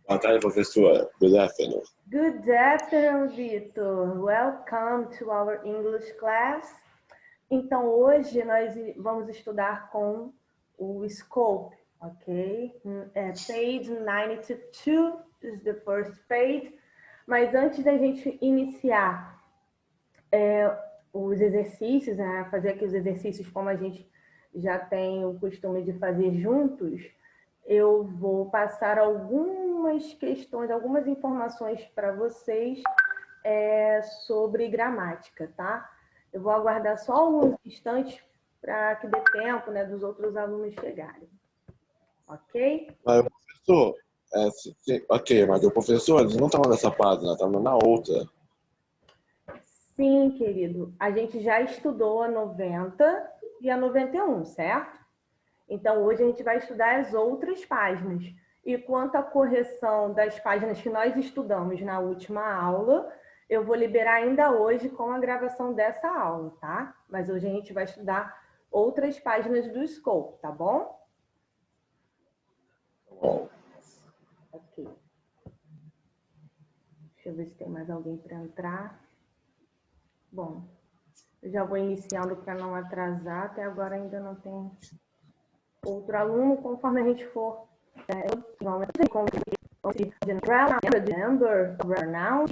Boa tarde, professora. Good afternoon. Good afternoon, Vitor. Welcome to our English class. Então, hoje nós vamos estudar com o scope, ok? Page 92 is the first page. Mas antes da gente iniciar os exercícios, né, fazer aqui os exercícios como a gente já tem o costume de fazer juntos, eu vou passar algumas questões, algumas informações para vocês sobre gramática, tá? Eu vou aguardar só alguns instantes para que dê tempo, né, dos outros alunos chegarem. Ok? Mas o professor, ok, mas o professor, eles não estavam nessa página, estavam na outra. Sim, querido. A gente já estudou a 90 e a 91, certo? Então, hoje a gente vai estudar as outras páginas. E quanto à correção das páginas que nós estudamos na última aula, eu vou liberar ainda hoje com a gravação dessa aula, tá? Mas hoje a gente vai estudar outras páginas do Scope, tá bom? Bom, Ok. Deixa eu ver se tem mais alguém para entrar. Bom, eu já vou iniciando para não atrasar. Até agora ainda não tem outro aluno. Conforme a gente for... Remember pronoun,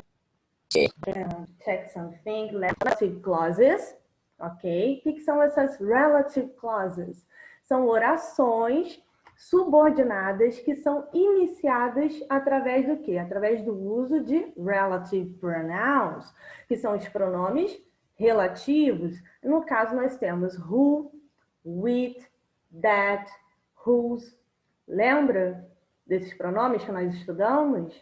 check something, relative clauses, ok? O que são essas relative clauses? São orações subordinadas que são iniciadas através do quê? Através do uso de relative pronouns, que são os pronomes relativos. No caso, nós temos who, with, that, whose. Lembra desses pronomes que nós estudamos?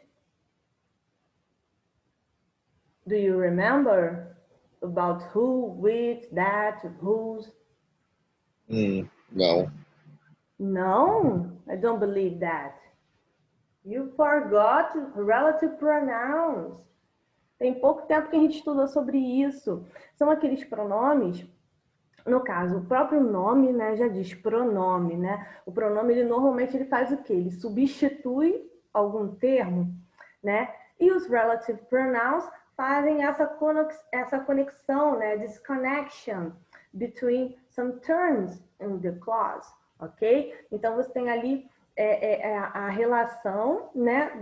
Do you remember about who, with, that, whose? não. No, I don't believe that. You forgot relative pronouns. Tem pouco tempo que a gente estudou sobre isso. São aqueles pronomes, no caso, o próprio nome, né, já diz pronome, né? O pronome, ele normalmente ele faz o quê? Ele substitui algum termo, né? E os relative pronouns fazem essa conexão, né? This connection between some terms in the clause, ok? Então, você tem ali a relação, né,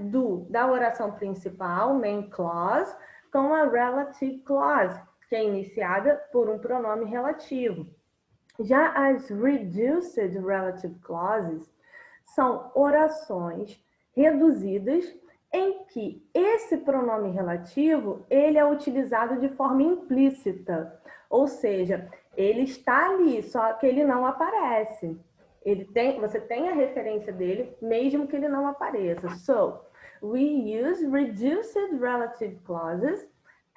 da oração principal, main clause, com a relative clause, que é iniciada por um pronome relativo. Já as reduced relative clauses são orações reduzidas em que esse pronome relativo ele é utilizado de forma implícita, ou seja, ele está ali, só que ele não aparece. Você tem a referência dele, mesmo que ele não apareça. So, we use reduced relative clauses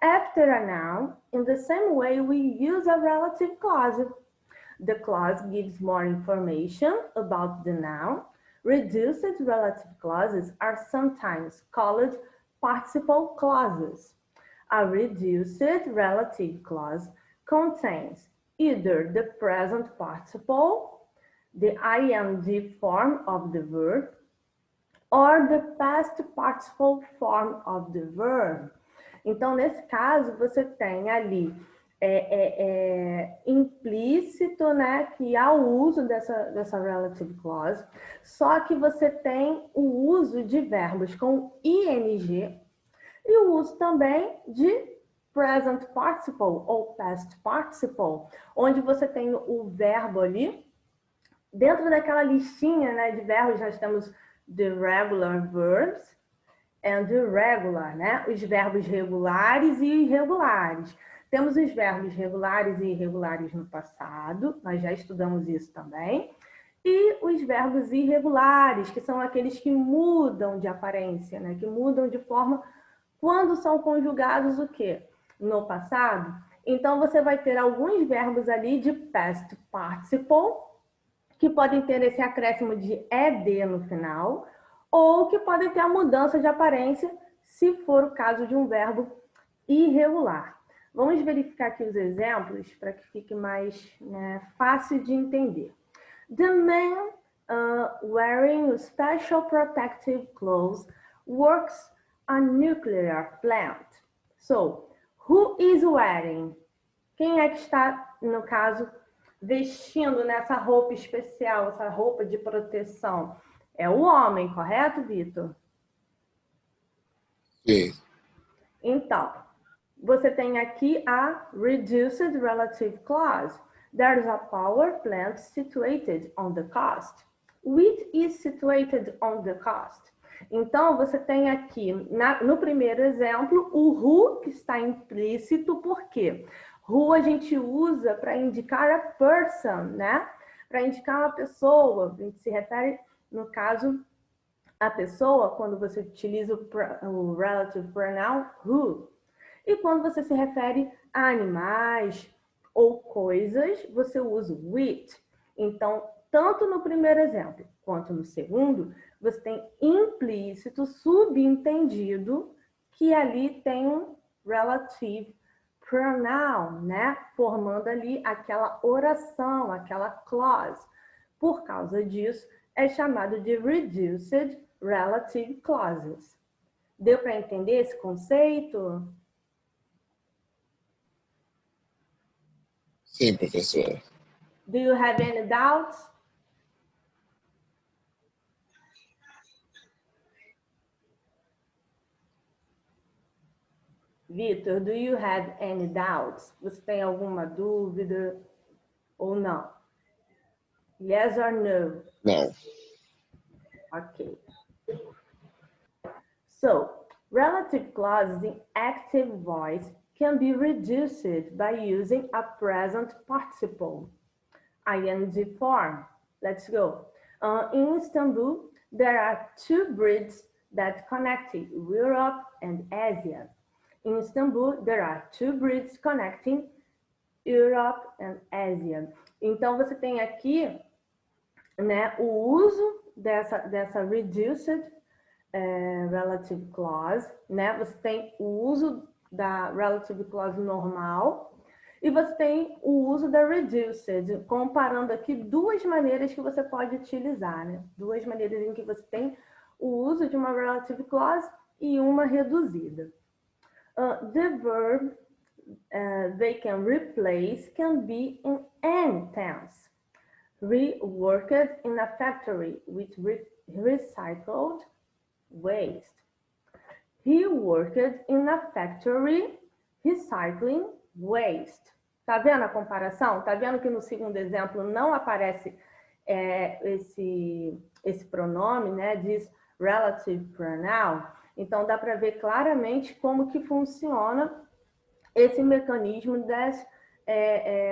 after a noun in the same way we use a relative clause. The clause gives more information about the noun. Reduced relative clauses are sometimes called participle clauses. A reduced relative clause contains either the present participle, the ing form of the verb, or the past participle form of the verb. Então, nesse caso, você tem ali implícito, né, que há o uso dessa relative clause, só que você tem o uso de verbos com ing e o uso também de present participle ou past participle, onde você tem o verbo ali. Dentro daquela listinha, né, de verbos, nós temos the regular verbs and irregular, né? Os verbos regulares e irregulares. Temos os verbos regulares e irregulares no passado, nós já estudamos isso também. E os verbos irregulares, que são aqueles que mudam de aparência, né? Que mudam de forma quando são conjugados o quê? No passado. Então, você vai ter alguns verbos ali de past participle, que podem ter esse acréscimo de ed no final, ou que podem ter a mudança de aparência, se for o caso de um verbo irregular. Vamos verificar aqui os exemplos para que fique mais, né, fácil de entender. The man wearing special protective clothes works a nuclear plant. So, who is wearing? Quem é que está, no caso, vestindo nessa roupa especial, essa roupa de proteção? É o homem, correto, Vitor? Sim. Então, você tem aqui a Reduced Relative Clause. There is a power plant situated on the coast. Which is situated on the coast. Então, você tem aqui, no primeiro exemplo, o who, que está implícito, por quê? Who a gente usa para indicar a person, né? Para indicar uma pessoa. A gente se refere, no caso, a pessoa, quando você utiliza o relative pronoun who. E quando você se refere a animais ou coisas, você usa with. Então, tanto no primeiro exemplo quanto no segundo, você tem implícito, subentendido, que ali tem um relative pronoun, né? Formando ali aquela oração, aquela clause. Por causa disso, é chamado de reduced relative clauses. Deu para entender esse conceito? Sim, professora. Do you have any doubts? Vitor, do you have any doubts? Você tem alguma dúvida ou não? Yes or no? Não. Okay. So, relative clauses in active voice can be reduced by using a present participle, ing form. Let's go. In Istanbul, there are two bridges that connect Europe and Asia. In Istanbul, there are two bridges connecting Europe and Asia. Então, você tem aqui, né, o uso dessa reduced relative clause, né? Você tem o uso da relative clause normal e você tem o uso da reduced, comparando aqui duas maneiras que você pode utilizar, né? Duas maneiras em que você tem o uso de uma relative clause e uma reduzida. The verb they can replace can be in any tense. Reworked in a factory with recycled waste. He worked in a factory recycling waste. Tá vendo a comparação? Tá vendo que no segundo exemplo não aparece esse pronome, né? Diz relative pronoun. Então dá para ver claramente como que funciona esse mecanismo das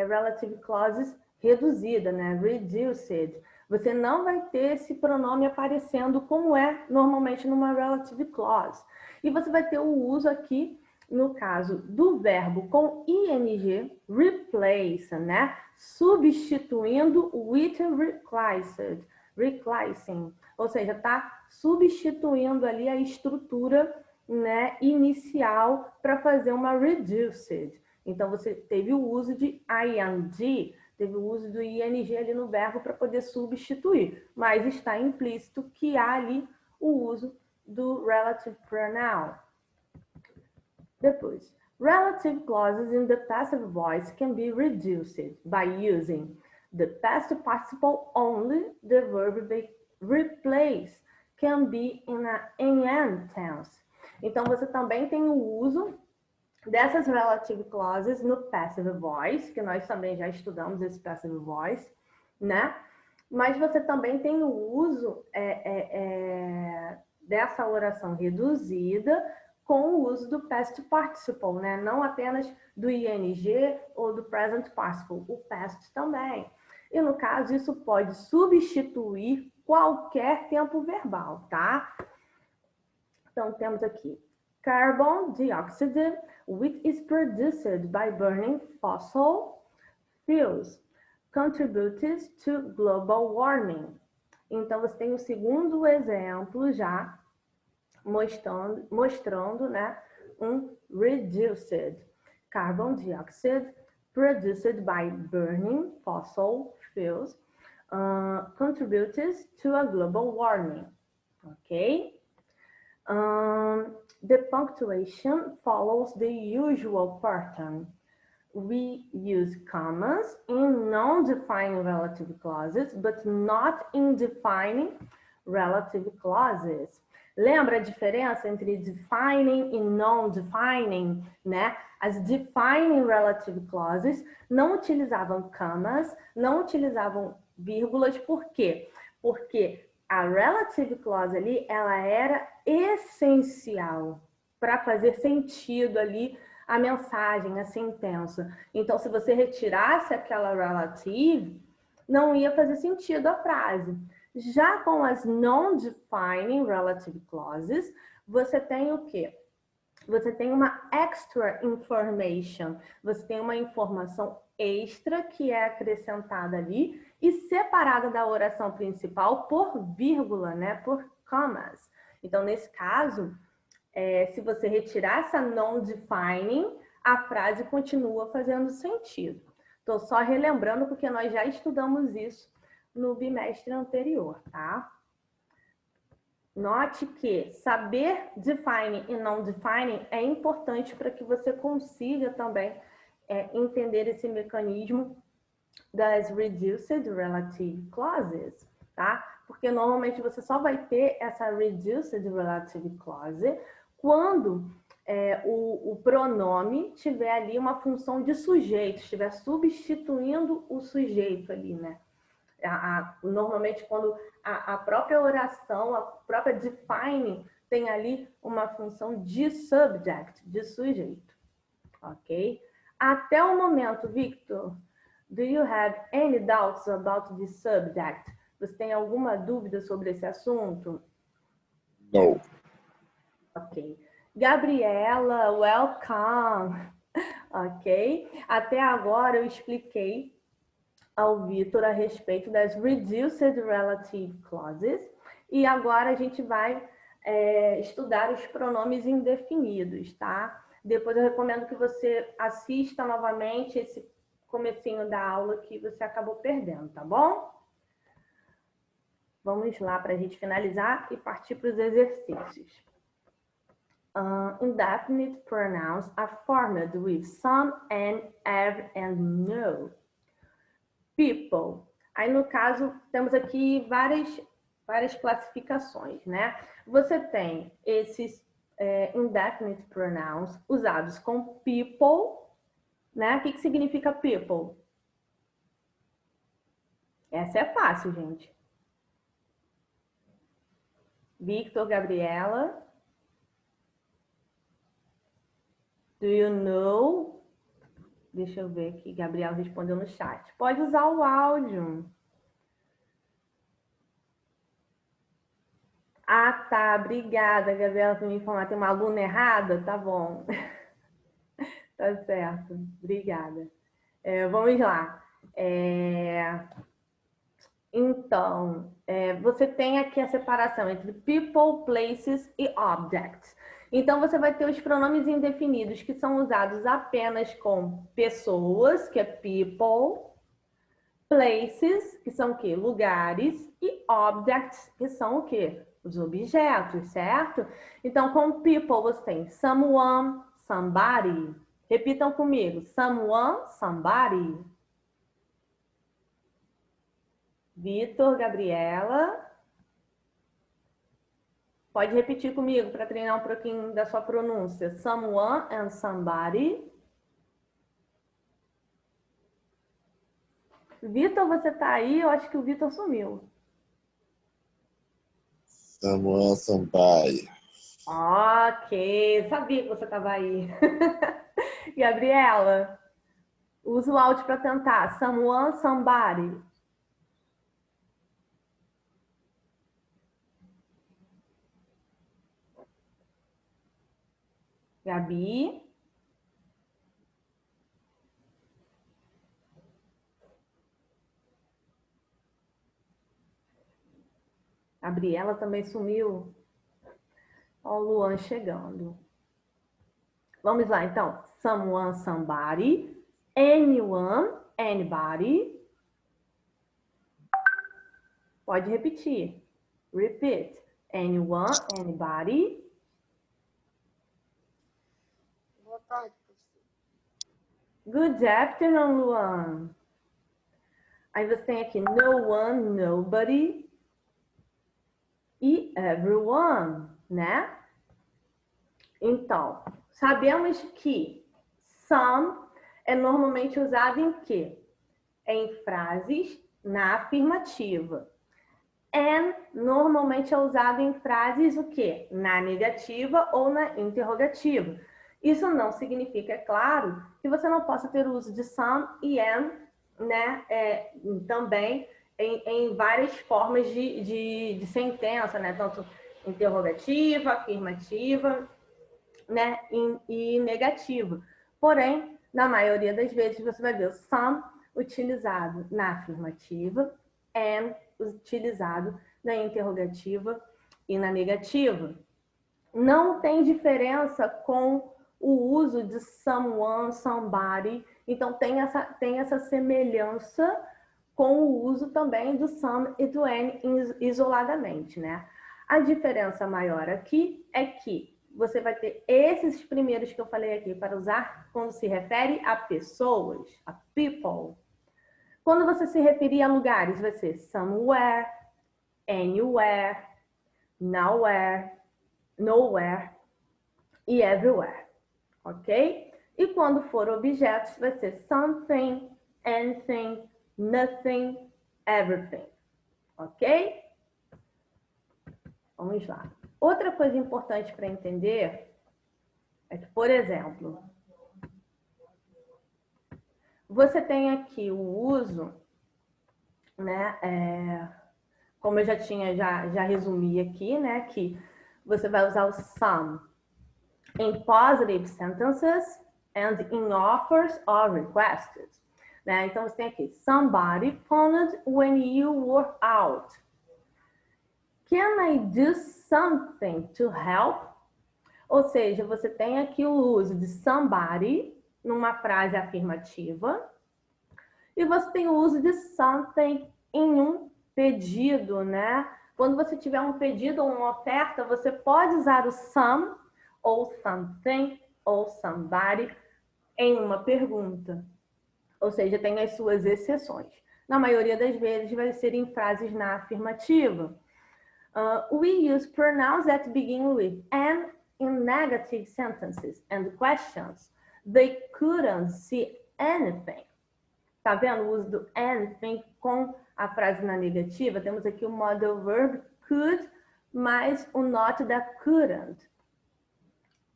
relative clauses reduzida, né? Reduced. Você não vai ter esse pronome aparecendo como é normalmente numa relative clause. E você vai ter o uso aqui, no caso do verbo com ing, replace, né? Substituindo with replacing. Ou seja, está substituindo ali a estrutura, né, inicial para fazer uma reduced. Então, você teve o uso de ing, teve o uso do ing ali no verbo para poder substituir, mas está implícito que há ali o uso do relative pronoun. Depois, relative clauses in the passive voice can be reduced by using the past participle only. The verb they replace can be in an tense. Então, você também tem o uso dessas relative clauses no passive voice, que nós também já estudamos esse passive voice, né? Mas você também tem o uso dessa oração reduzida com o uso do past participle, né? Não apenas do ing ou do present participle, o past também. E no caso, isso pode substituir qualquer tempo verbal, tá? Então, temos aqui carbon dioxide, which is produced by burning fossil fuels, contributes to global warming. Então, você tem o segundo exemplo já mostrando, né, um reduced. Carbon dioxide produced by burning fossil fuels contributes to a global warming. Ok? The punctuation follows the usual pattern. We use commas in non-defining relative clauses, but not in defining relative clauses. Lembra a diferença entre defining e non-defining, né? As defining relative clauses não utilizavam commas, não utilizavam vírgulas, por quê? Porque a relative clause ali, ela era essencial para fazer sentido ali a mensagem, a sentença. Então, se você retirasse aquela relative, não ia fazer sentido a frase. Já com as non-defining relative clauses, você tem o quê? Você tem uma extra information, você tem uma informação extra que é acrescentada ali e separada da oração principal por vírgula, né? Por commas. Então, nesse caso, se você retirar essa non-defining, a frase continua fazendo sentido. Estou só relembrando porque nós já estudamos isso no bimestre anterior, tá? Note que saber defining e non-defining é importante para que você consiga também entender esse mecanismo das reduced relative clauses, tá? Porque normalmente você só vai ter essa reduced relative clause quando o pronome tiver ali uma função de sujeito, estiver substituindo o sujeito ali, né? Normalmente quando a própria oração, a própria define tem ali uma função de subject, de sujeito, ok? Até o momento, Victor, do you have any doubts about the subject? Você tem alguma dúvida sobre esse assunto? Não. Ok. Gabriela, welcome. Ok. Até agora eu expliquei ao Vitor a respeito das reduced relative clauses e agora a gente vai estudar os pronomes indefinidos, tá? Depois eu recomendo que você assista novamente esse comecinho da aula que você acabou perdendo, tá bom? Vamos lá para a gente finalizar e partir para os exercícios. Indefinite pronouns are formed with some, and, have, and no. People. Aí, no caso, temos aqui várias classificações, né? Você tem esses indefinite pronouns usados com people, né? O que significa people? Essa é fácil, gente. Victor, Gabriela. Do you know? Deixa eu ver aqui, Gabriel respondeu no chat. Pode usar o áudio. Ah, tá. Obrigada, Gabriela, por me informar. Tem uma aluna errada? Tá bom. Tá certo. Obrigada. Vamos lá. Então, você tem aqui a separação entre people, places e objects. Então, você vai ter os pronomes indefinidos, que são usados apenas com pessoas, que é people, places, que são o quê? Lugares, e objects, que são o quê? Os objetos, certo? Então, com people, você tem someone, somebody. Repitam comigo. Someone, somebody. Vitor, Gabriela. Pode repetir comigo para treinar um pouquinho da sua pronúncia. Someone and somebody. Vitor, você tá aí? Eu acho que o Vitor sumiu. Someone, somebody. Ok, sabia que você estava aí. Gabriela, usa o áudio para tentar. Someone, somebody. Gabi. Gabriela também sumiu. Ó, o Luan chegando. Vamos lá, então. Someone, somebody. Anyone, anybody. Pode repetir. Repeat. Anyone, anybody. Good afternoon, Luan. Aí você tem aqui no one, nobody e everyone, né? Então, sabemos que some é normalmente usado em quê? Em frases na afirmativa. And normalmente é usado em frases o quê? Na negativa ou na interrogativa. Isso não significa, é claro, que você não possa ter o uso de some e and, né? Também em várias formas de sentença, né? Tanto interrogativa, afirmativa, né? E negativa. Porém, na maioria das vezes, você vai ver o some utilizado na afirmativa, and utilizado na interrogativa e na negativa. Não tem diferença com o uso de someone, somebody. Então, tem essa semelhança com o uso também do some e do and isoladamente, né? A diferença maior aqui é que você vai ter esses primeiros que eu falei aqui para usar quando se refere a pessoas, a people. Quando você se referir a lugares, vai ser somewhere, anywhere, nowhere, nowhere e everywhere, ok? E quando for objetos, vai ser something, anything, nothing, everything, ok? Vamos lá. Outra coisa importante para entender é que, por exemplo, você tem aqui o uso, né? Como eu já resumi aqui, né? Que você vai usar o some em positive sentences and in offers or requests, né? Então você tem aqui somebody phoned when you were out. Can I do something to help? Ou seja, você tem aqui o uso de somebody numa frase afirmativa e você tem o uso de something em um pedido, né? Quando você tiver um pedido ou uma oferta, você pode usar o some ou something ou somebody em uma pergunta. Ou seja, tem as suas exceções. Na maioria das vezes vai ser em frases na afirmativa. We use pronouns that begin with and in negative sentences and questions. They couldn't see anything. Tá vendo o uso do anything com a frase na negativa? Temos aqui o modal verb could mais o not da couldn't.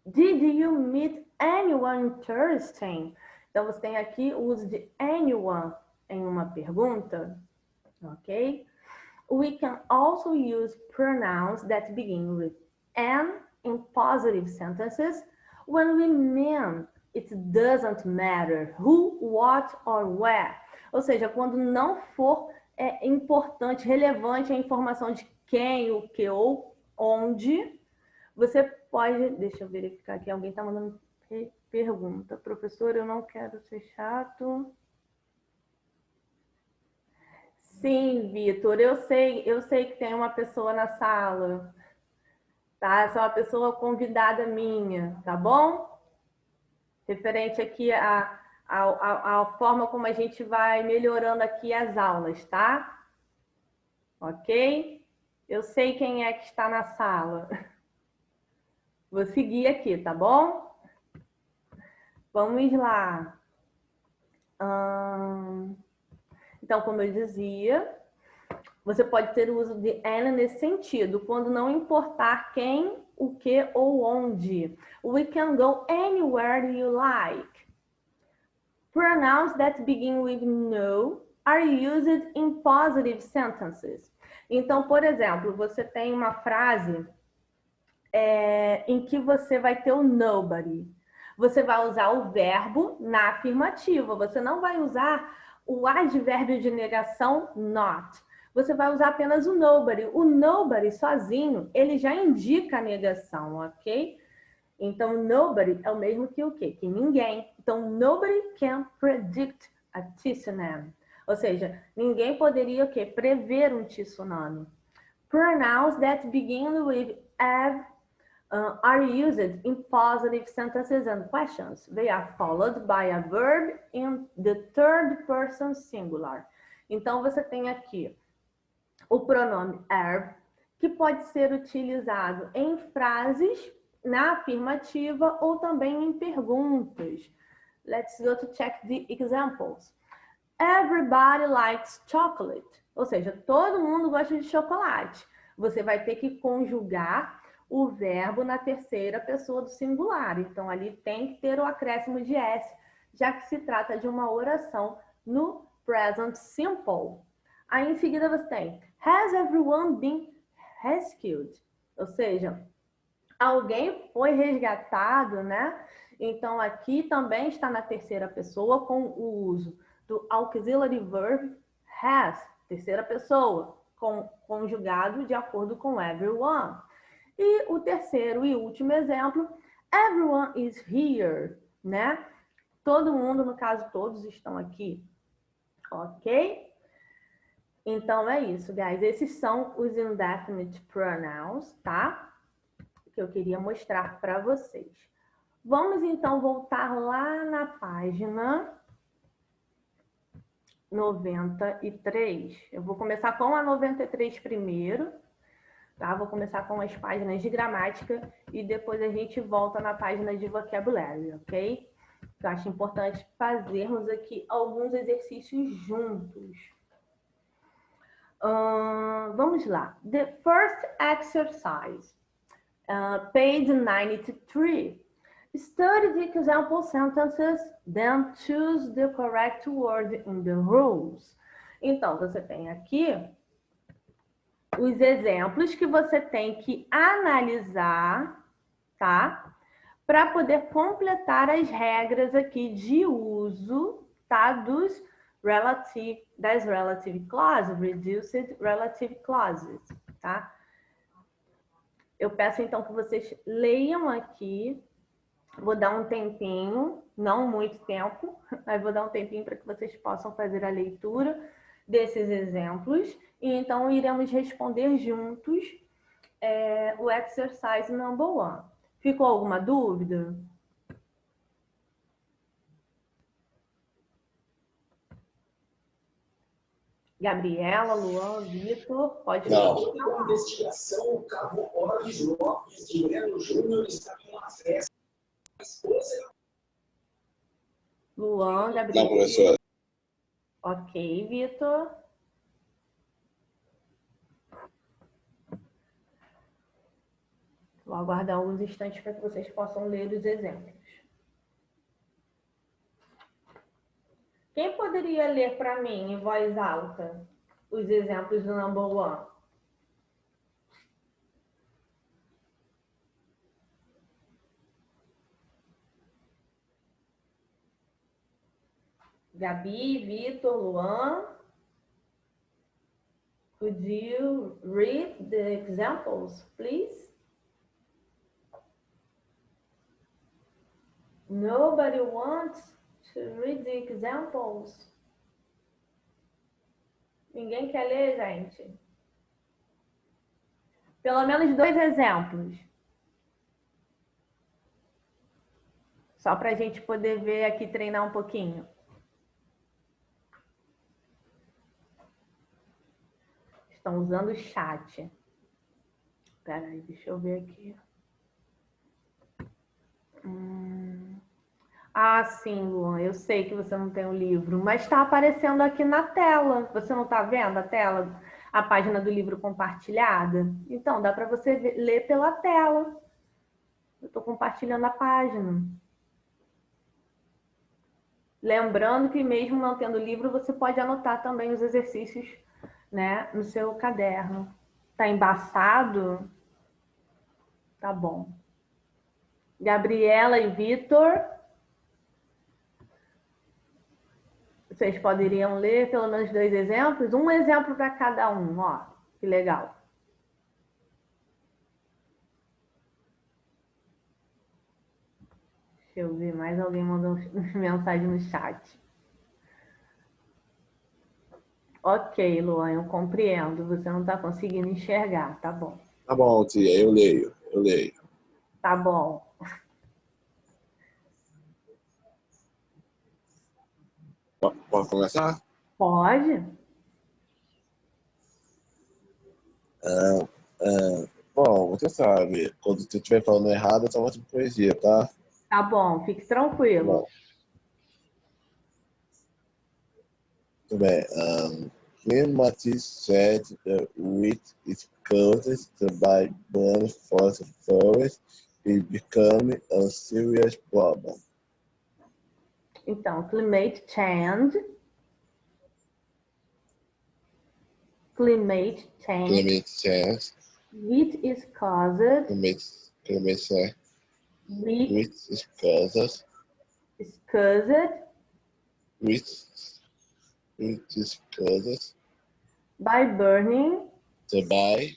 Did you meet anyone interesting? Então você tem aqui o uso de anyone em uma pergunta, ok? We can also use pronouns that begin with and in positive sentences when we mean it doesn't matter who, what or where. Ou seja, quando não for importante, relevante a informação de quem, o que ou onde, você pode... Deixa eu verificar aqui, alguém está mandando pergunta. Professor, eu não quero ser chato. Sim, Vitor, eu sei que tem uma pessoa na sala, tá? Essa é uma pessoa convidada minha, tá bom? Referente aqui à forma como a gente vai melhorando aqui as aulas, tá? Ok? Eu sei quem é que está na sala. Vou seguir aqui, tá bom? Vamos lá. Então, como eu dizia, você pode ter o uso de and nesse sentido, quando não importar quem, o que ou onde. We can go anywhere you like. Pronouns that begin with no are used in positive sentences. Então, por exemplo, você tem uma frase em que você vai ter o nobody. Você vai usar o verbo na afirmativa. Você não vai usar o advérbio de negação not. Você vai usar apenas o nobody. O nobody sozinho, ele já indica a negação, ok? Então, nobody é o mesmo que o quê? Que ninguém. Então, nobody can predict a tsunami. Ou seja, ninguém poderia o quê? Prever um tsunami. Pronouns that begin with have are used in positive sentences and questions. They are followed by a verb in the third person singular. Então, você tem aqui o pronome are, que pode ser utilizado em frases na afirmativa ou também em perguntas. Let's go to check the examples. Everybody likes chocolate. Ou seja, todo mundo gosta de chocolate. Você vai ter que conjugar o verbo na terceira pessoa do singular. Então, ali tem que ter o acréscimo de S, já que se trata de uma oração no present simple. Aí, em seguida, você tem Has everyone been rescued? Ou seja, alguém foi resgatado, né? Então, aqui também está na terceira pessoa com o uso do auxiliary verb has, terceira pessoa, conjugado de acordo com everyone. E o terceiro e último exemplo, everyone is here, né? Todo mundo, no caso, todos estão aqui, ok? Então, é isso, guys. Esses são os indefinite pronouns, tá? Que eu queria mostrar para vocês. Vamos, então, voltar lá na página 93. Eu vou começar com a 93 primeiro, tá? Vou começar com as páginas de gramática e depois a gente volta na página de vocabulário, ok? Eu acho importante fazermos aqui alguns exercícios juntos. Vamos lá. The first exercise, page 93. Study the example sentences, then choose the correct word in the rules. Então, você tem aqui os exemplos que você tem que analisar, tá? Para poder completar as regras aqui de uso, tá? Das relative clauses, reduced relative clauses, tá? Eu peço então que vocês leiam aqui. Vou dar um tempinho, não muito tempo, mas vou dar um tempinho para que vocês possam fazer a leitura desses exemplos. E então iremos responder juntos o exercise number 1. Ficou alguma dúvida? Gabriela, Luan, Vitor, pode falar. Na investigação, o cabo Orles Lopes de Melo Júnior está em uma festa. Luan, Gabriela. Não, professora. Ok, Vitor. Vou aguardar alguns instantes para que vocês possam ler os exemplos. Quem poderia ler para mim, em voz alta, os exemplos do number 1? Gabi, Vitor, Luan. Could you read the examples, please? Nobody wants to read the examples. Ninguém quer ler, gente? Pelo menos 2 exemplos. Só para a gente poder ver aqui, treinar um pouquinho. Estão usando o chat. Espera aí, deixa eu ver aqui. Ah, sim, Luan, eu sei que você não tem o livro, mas está aparecendo aqui na tela. Você não está vendo a tela? A página do livro compartilhada? Então, dá para você ler pela tela. Eu estou compartilhando a página. Lembrando que mesmo não tendo livro, você pode anotar também os exercícios, né, no seu caderno. Tá embaçado? Tá bom. Gabriela e Vitor, vocês poderiam ler pelo menos 2 exemplos? Um exemplo para cada um, ó. Que legal. Deixa eu ver, mais alguém mandou mensagem no chat. Ok, Luan, eu compreendo. Você não está conseguindo enxergar, tá bom. Tá bom, tia, eu leio. Tá bom. Pode começar? Pode? Bom, você sabe, quando você estiver falando errado, é só uma poesia, tá? Tá bom, fique tranquilo. Bom, tudo bem. When Matisse said that wheat is caused by burning fossil fuels, it became a serious problem. Então, climate change. Climate change. Climate change. Wheat is caused. Climate change. Wheat Wheat is caused. is caused Wheat is caused by burning by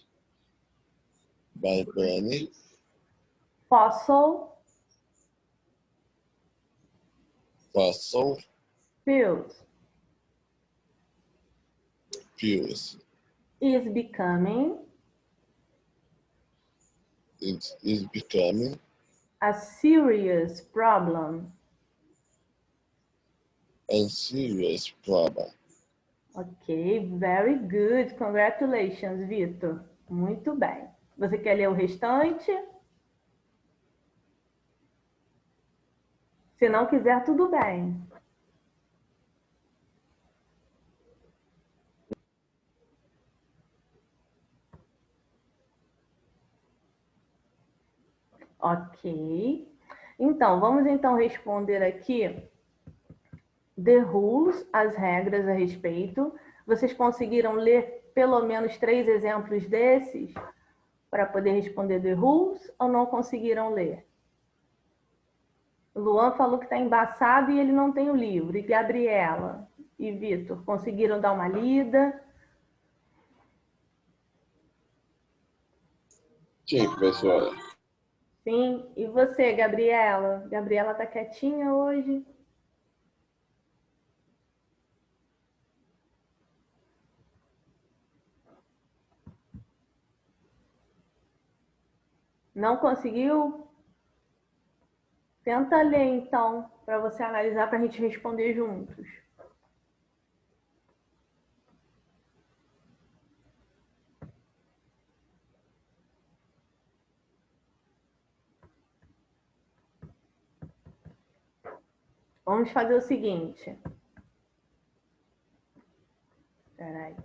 burning fossil fossil fuels. fuels. Is becoming It is becoming a serious problem. a serious problem. Ok, very good. Congratulations, Vitor. Muito bem. Você quer ler o restante? Se não quiser, tudo bem. Ok. Então, vamos então responder aqui the rules, as regras a respeito. Vocês conseguiram ler pelo menos 3 exemplos desses para poder responder the rules ou não conseguiram ler? O Luan falou que está embaçado e ele não tem o livro. E Gabriela e Vitor, conseguiram dar uma lida? Sim, professora. Sim. E você, Gabriela? Gabriela está quietinha hoje? Não conseguiu? Tenta ler, então, para você analisar, para a gente responder juntos. Vamos fazer o seguinte. Espera aí.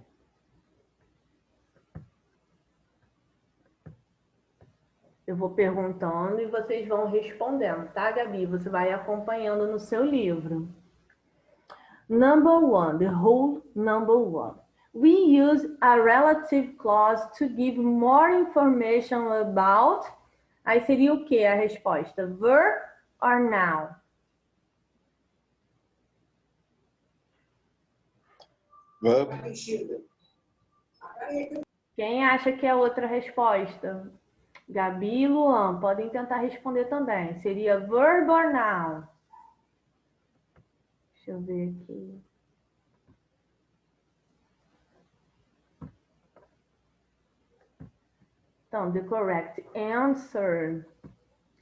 Eu vou perguntando e vocês vão respondendo, tá, Gabi? Você vai acompanhando no seu livro. Number 1, the rule number 1. We use a relative clause to give more information about. Aí seria o que a resposta? Verb or noun? Verb. Quem acha que é outra resposta? Gabi e Luan, podem tentar responder também. Seria verb or noun? Deixa eu ver aqui. Então, the correct answer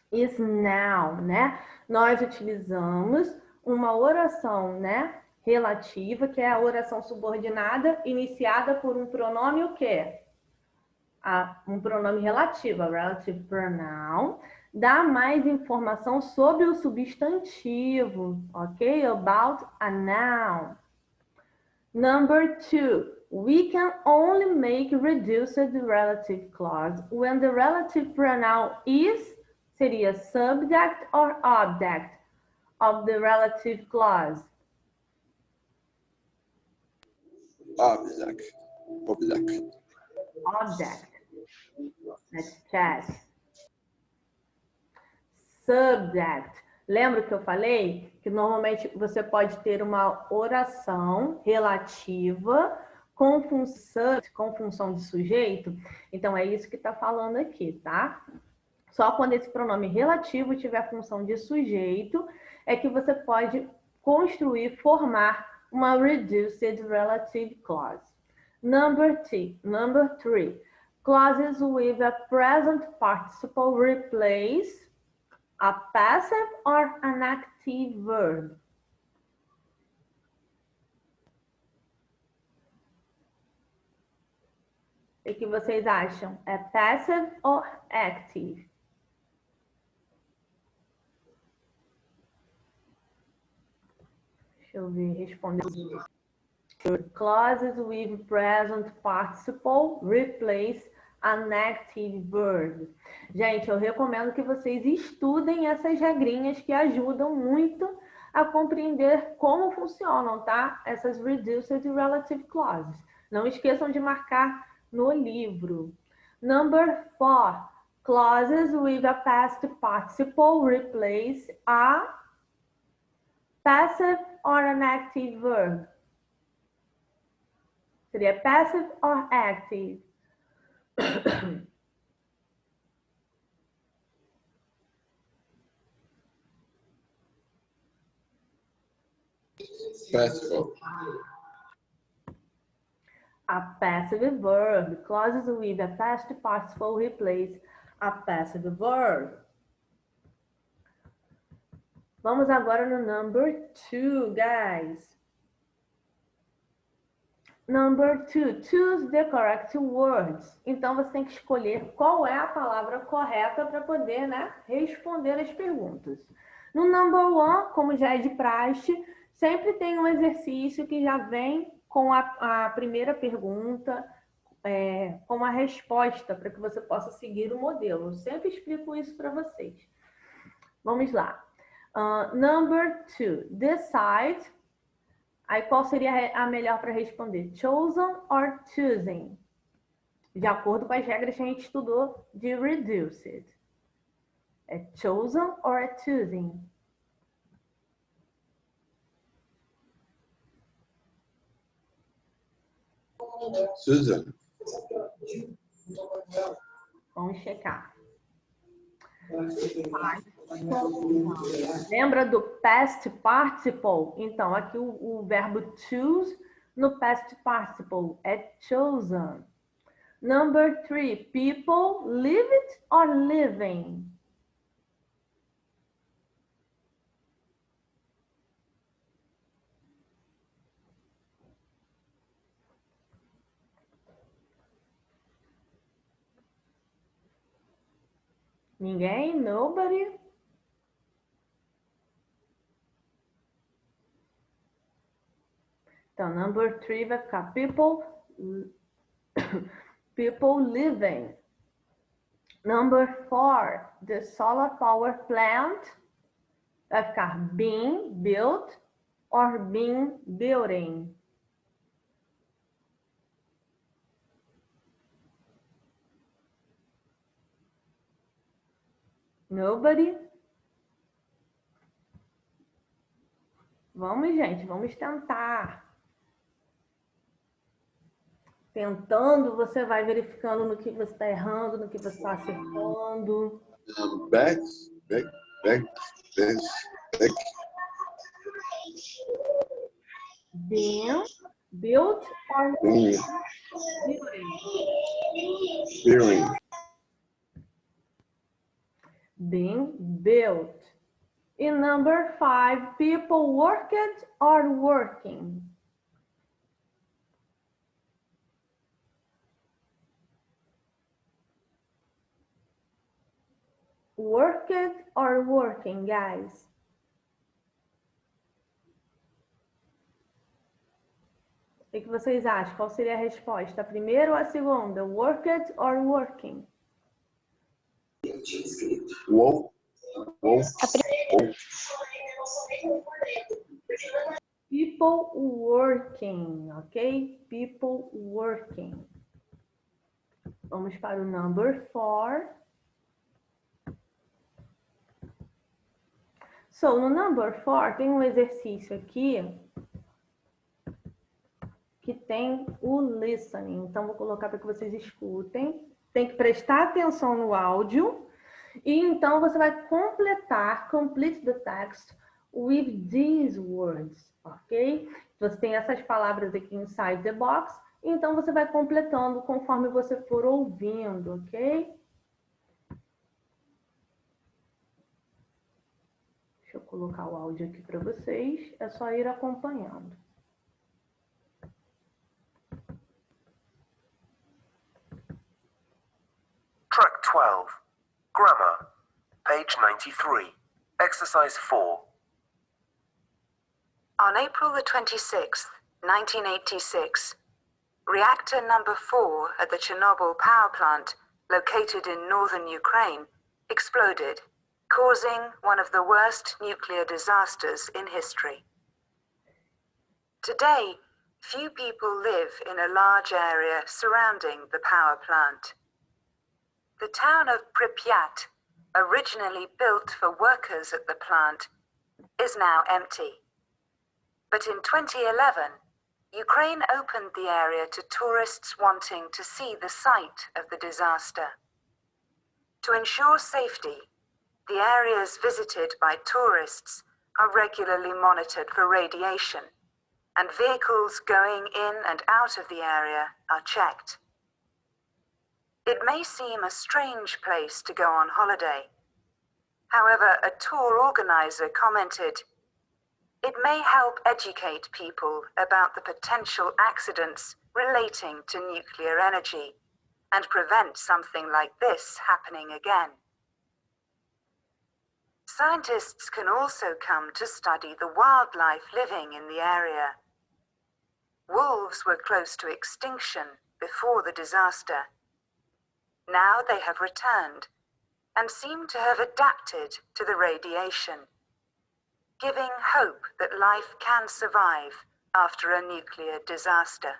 is noun, né? Nós utilizamos uma oração, né, relativa, que é a oração subordinada, iniciada por um pronome o quê? Um pronome relativo, a relative pronoun, dá mais informação sobre o substantivo, ok? About a noun. Number 2, we can only make reduced relative clause when the relative pronoun is, seria subject or object of the relative clause. Object. Let's check. Subject. Lembra que eu falei que normalmente você pode ter uma oração relativa com função de sujeito? Então, é isso que está falando aqui, tá? Só quando esse pronome relativo tiver função de sujeito é que você pode formar uma reduced relative clause. Number 3. Clauses with a present participle replace a passive or an active verb. O que vocês acham? É passive ou active? Deixa eu ver, responder. Clauses with present participle replace an active verb. Gente, eu recomendo que vocês estudem essas regrinhas que ajudam muito a compreender como funcionam, tá? Essas reduced relative clauses. Não esqueçam de marcar no livro. Number 4. Clauses with a past participle replace a passive or an active verb. Seria passive or active? Passive. A passive verb. Clauses with a past participle replace a passive verb. Vamos agora no number 2, guys. Number 2, choose the correct words. Então, você tem que escolher qual é a palavra correta para poder, né, responder as perguntas. No number 1, como já é de praxe, sempre tem um exercício que já vem com a primeira pergunta, com a resposta, para que você possa seguir o modelo. Eu sempre explico isso para vocês. Vamos lá. Number 2, decide. Aí, qual seria a melhor para responder? Chosen or choosing? De acordo com as regras que a gente estudou de reduced. É chosen or é choosing? Susan. Vamos checar. Lembra do past participle? Então, aqui o verbo choose no past participle é chosen. Number 3, people lived or living? Ninguém? Nobody? Então, number 3 vai ficar people living. Number 4, the solar power plant vai ficar being built or being building. Nobody? Vamos, gente, vamos tentar. Tentando, você vai verificando no que você está errando, no que você está acertando. Back. Being built or Building. being built. In number 5, people worked or working? Worked or working, guys? O que vocês acham? Qual seria a resposta? A primeira ou a segunda? Worked or working? People working, ok? People working. Vamos para o number 4. So, no number 4, tem um exercício aqui que tem o listening. Então, vou colocar para que vocês escutem. Tem que prestar atenção no áudio. E então, você vai completar, complete the text with these words, ok? Você tem essas palavras aqui inside the box. Então, você vai completando conforme você for ouvindo, ok? Deixa eu colocar o áudio aqui para vocês. É só ir acompanhando. Track 12. Grammar. Page 93. Exercise 4. On April the 26th, 1986, reactor number 4 at the Chernobyl power plant, located in northern Ukraine, exploded, causing one of the worst nuclear disasters in history. Today, few people live in a large area surrounding the power plant. The town of Pripyat, originally built for workers at the plant, is now empty. But in 2011, Ukraine opened the area to tourists wanting to see the site of the disaster. To ensure safety, the areas visited by tourists are regularly monitored for radiation, and vehicles going in and out of the area are checked. It may seem a strange place to go on holiday. However, a tour organizer commented, "It may help educate people about the potential accidents relating to nuclear energy and prevent something like this happening again." Scientists can also come to study the wildlife living in the area. Wolves were close to extinction before the disaster. Now they have returned and seem to have adapted to the radiation, giving hope that life can survive after a nuclear disaster.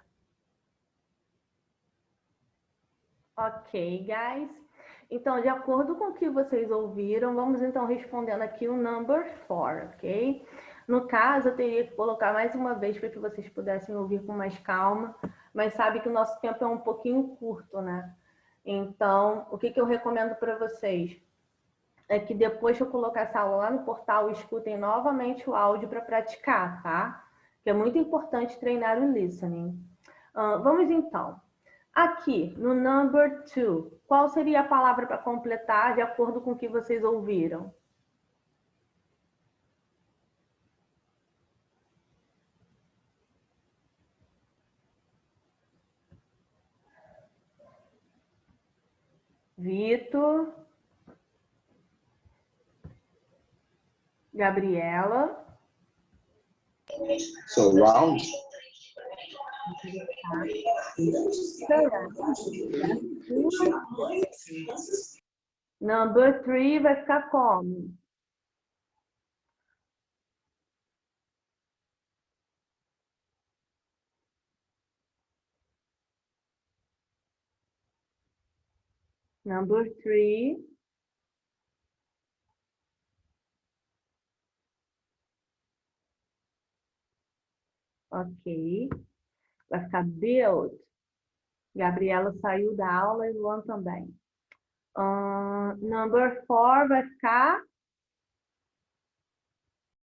Ok, guys. Então, de acordo com o que vocês ouviram, vamos então respondendo aqui o number 4, ok? No caso, eu teria que colocar mais uma vez para que vocês pudessem ouvir com mais calma, mas sabe que o nosso tempo é um pouquinho curto, né? Então, o que eu recomendo para vocês é que depois que eu colocar essa aula lá no portal, escutem novamente o áudio para praticar, tá? Que é muito importante treinar o listening. Vamos então. Aqui, no number 2, qual seria a palavra para completar de acordo com o que vocês ouviram? Vitor, Gabriela. Surround. Number 3 vai ficar como? Number 3. Ok. Vai ficar build. Gabriela saiu da aula e Luan também. Number 4 vai ficar